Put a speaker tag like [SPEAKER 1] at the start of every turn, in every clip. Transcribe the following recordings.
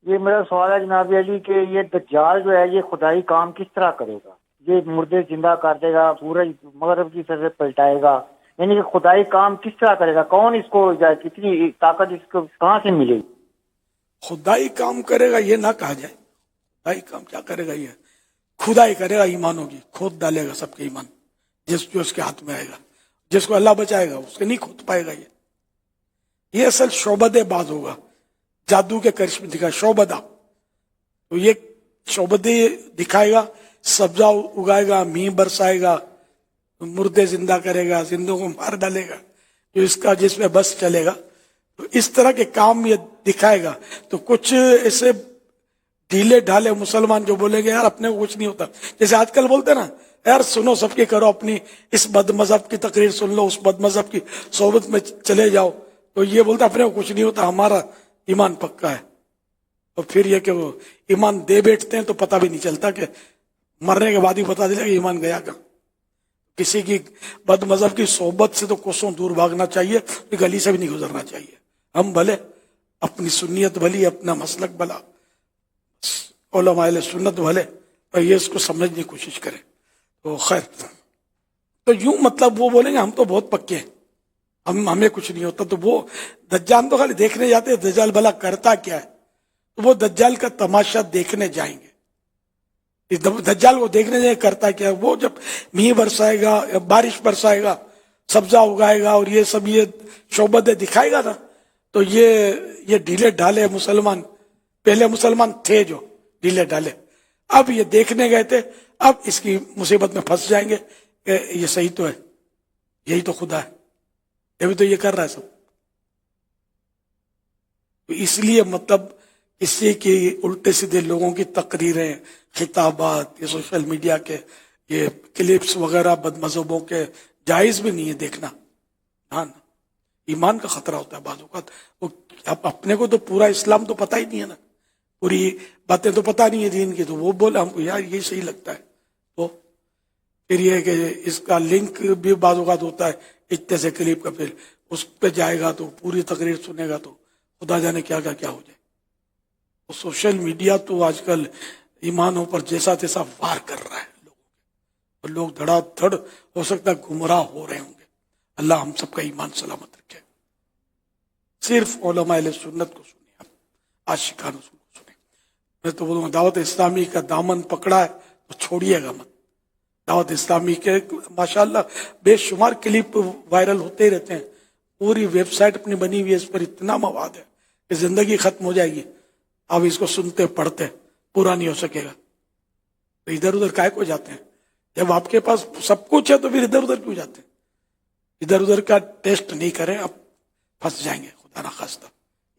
[SPEAKER 1] یہ میرا سوال ہے جناب علی کہ یہ دجال جو ہے یہ خدائی کام کس طرح کرے گا؟ یہ مردے زندہ کر دے گا، سورج مغرب کی طرف پلٹائے گا، یعنی کہ خدائی کام کس طرح کرے گا؟ کون اس کو کتنی طاقت اس کو کہاں سے ملے گی؟
[SPEAKER 2] خدائی کام کرے گا یہ نہ کہا جائے. خدائی کام کیا کرے گا؟ یہ خدائی کرے گا، ایمان ہوگی، کھود ڈالے گا سب کے ایمان، جو اس کے ہاتھ میں آئے گا. جس کو اللہ بچائے گا اس کے نہیں کھود پائے گا. یہ اصل شعبدے باز ہوگا، جادو کے کرشمے دکھائے شعبدہ. تو یہ شعبدے دکھائے گا، سبزہ اگائے گا، میہ برسائے گا، مردے زندہ کرے گا، زندوں کو مار ڈالے گا، جو اس کا جس میں بس چلے گا. تو اس طرح کے کام یہ دکھائے گا. تو کچھ ایسے ڈھیلے ڈھالے مسلمان جو بولیں گے یار اپنے کو کچھ نہیں ہوتا، جیسے آج کل بولتے نا یار سنو سب کی کرو، اپنی اس بد مذہب کی تقریر سن لو، اس بد مذہب کی صحبت میں چلے جاؤ. تو یہ بولتا اپنے کو کچھ نہیں ہوتا، ہمارا ایمان پکا ہے. اور پھر یہ کہ وہ ایمان دے بیٹھتے ہیں تو پتہ بھی نہیں چلتا کہ مرنے کے بعد ہی پتہ چلے کہ ایمان گیا کہاں. کسی کی بد مذہب کی صحبت سے تو کوسوں دور بھاگنا چاہیے، گلی سے بھی نہیں گزرنا چاہیے. ہم بھلے اپنی سنیت بھلی، اپنا مسلک بھلا، علماء اہل سنت بھلے، اور یہ اس کو سمجھنے کی کوشش کریں. تو خیر، تو یوں مطلب وہ بولیں گے ہم تو بہت پکے ہیں، ہمیں کچھ نہیں ہوتا. تو وہ دجال تو خالی دیکھنے جاتے ہیں دجال بھلا کرتا کیا ہے. تو وہ دجال کا تماشا دیکھنے جائیں گے. دجال کو دیکھنے جائیں کرتا کیا ہے. وہ جب میہ برسائے گا، بارش برسائے گا، سبزہ اگائے گا، اور یہ سب یہ شعبدے دکھائے گا نا، تو یہ ڈھیلے ڈھالے مسلمان، پہلے مسلمان تھے جو ڈھیلے ڈھالے، اب یہ دیکھنے گئے تھے، اب اس کی مصیبت میں پھنس جائیں گے کہ یہ صحیح تو ہے، یہی تو خدا ہے، یہ بھی تو یہ کر رہا ہے سب. اس لیے مطلب اسی کی الٹے سیدھے لوگوں کی تقریریں، خطابات، یہ سوشل میڈیا کے یہ کلپس وغیرہ بد مذہبوں کے جائز بھی نہیں ہے دیکھنا. ہاں، ایمان کا خطرہ ہوتا ہے بعض اوقات. اب اپنے کو تو پورا اسلام تو پتہ ہی نہیں ہے نا، پوری باتیں تو پتہ نہیں ہے دین کی، تو وہ بولے ہم کو یار یہ صحیح لگتا ہے. تو پھر یہ کہ اس کا لنک بھی بعض اوقات ہوتا ہے اتنے سے کلپ کا، پھر اس پہ جائے گا تو پوری تقریر سنے گا تو خدا جانے کیا ہو جائے. سوشل میڈیا تو آج کل ایمانوں پر جیسا تیسا وار کر رہا ہے لوگوں کے، اور لوگ دھڑا دھڑ ہو سکتا ہے گمراہ ہو رہے ہوں گے. اللہ ہم سب کا ایمان سلامت رکھے. صرف علماء اہل سنت کو سنیں، آپ عاشقان رسول کو سنیں. میں تو بولوں گا دعوت اسلامی کا دامن پکڑا ہے تو چھوڑیے گا مت. دعوت اسلامی کے ماشاءاللہ بے شمار کلپ وائرل ہوتے رہتے ہیں، پوری ویب سائٹ اپنی بنی ہوئی ہے، اس پر اتنا مواد ہے کہ زندگی ختم ہو جائے گی. اب اس کو سنتے پڑھتے پورا نہیں ہو سکے گا. تو ادھر ادھر کائے کو جاتے ہیں؟ جب آپ کے پاس سب کچھ ہے تو پھر ادھر ادھر کیوں جاتے ہیں؟ ادھر ادھر کا ٹیسٹ نہیں کریں، اب پھنس جائیں گے، خدا نہ خواستہ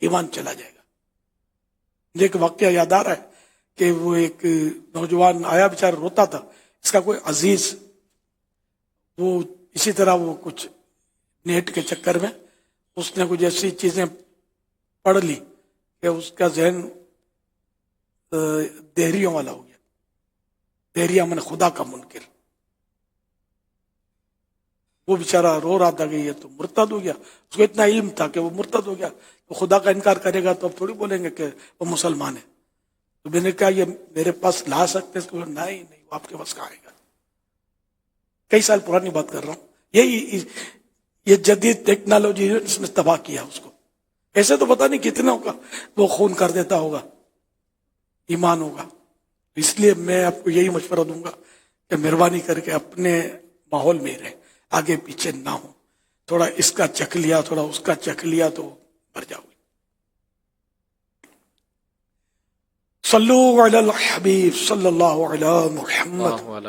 [SPEAKER 2] ایمان چلا جائے گا. مجھے ایک واقعہ یاد آ رہا ہے کہ وہ ایک نوجوان آیا، بیچارہ روتا تھا. اس کا کوئی عزیز وہ اسی طرح وہ کچھ نیٹ کے چکر میں اس نے کچھ ایسی چیزیں پڑھ لی کہ اس کا ذہن دہریوں والا ہو گیا. دہریا من خدا کا منکر. وہ بیچارہ رو رہا تھا کہ یہ تو مرتد ہو گیا. اس کو اتنا علم تھا کہ وہ مرتد ہو گیا، تو خدا کا انکار کرے گا تو اب تھوڑی بولیں گے کہ وہ مسلمان ہے. تو میں نے کہا یہ میرے پاس لا سکتے ہیں؟ نہیں وہ آپ کے پاس کہاں آئے گا. کئی سال پرانی بات کر رہا ہوں. یہ جدید ٹیکنالوجی اس نے تباہ کیا اس کو. ایسے تو پتہ نہیں کتنوں کا وہ خون کر دیتا ہوگا، ایمان ہوگا. اس لیے میں آپ کو یہی مشورہ دوں گا کہ مہربانی کر کے اپنے ماحول میں رہیں، آگے پیچھے نہ ہو. تھوڑا اس کا چکھ لیا، تھوڑا اس کا چکھ لیا تو مر جاؤ گے. صلو علی الحبیب صلی اللہ علی محمد.